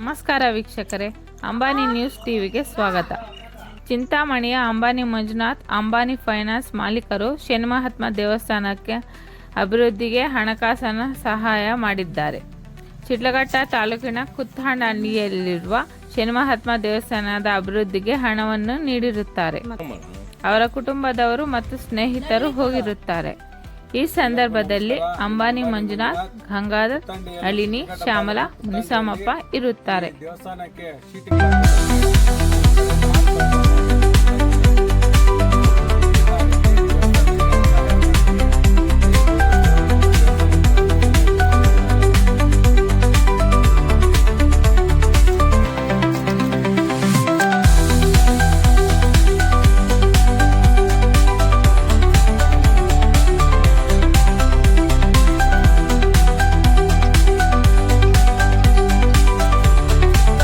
ನಮಸ್ಕಾರ ವೀಕ್ಷಕರೇ, ಅಂಬಾನಿ ನ್ಯೂಸ್ ಟಿವಿಗೆ ಸ್ವಾಗತ. ಚಿಂತಾಮಣಿಯ ಅಂಬಾನಿ ಮಂಜುನಾಥ್ ಅಂಬಾನಿ ಫೈನಾನ್ಸ್ ಮಾಲೀಕರು ಶನಿಮಹಾತ್ಮ ದೇವಸ್ಥಾನಕ್ಕೆ ಅಭಿವೃದ್ಧಿಗೆ ಹಣಕಾಸಿನ ಸಹಾಯ ಮಾಡಿದ್ದಾರೆ. ಶಿಡ್ಲಘಟ್ಟ ತಾಲೂಕಿನ ಕುತ್ತಹಳ್ಳಿಯಲ್ಲಿರುವ ಶನಿಮಹಾತ್ಮ ದೇವಸ್ಥಾನದ ಅಭಿವೃದ್ಧಿಗೆ ಹಣವನ್ನು ನೀಡಿರುತ್ತಾರೆ. ಅವರ ಕುಟುಂಬದವರು ಮತ್ತು ಸ್ನೇಹಿತರು ಹೋಗಿರುತ್ತಾರೆ. ಈ ಸಂದರ್ಭದಲ್ಲಿ ಅಂಬಾನಿ ಮಂಜುನಾಥ್, ಗಂಗಾಧರ್, ನಳಿನಿ, ಶ್ಯಾಮಲಾ, ಮುನಿಸಾಮಪ್ಪ ಇರುತ್ತಾರೆ.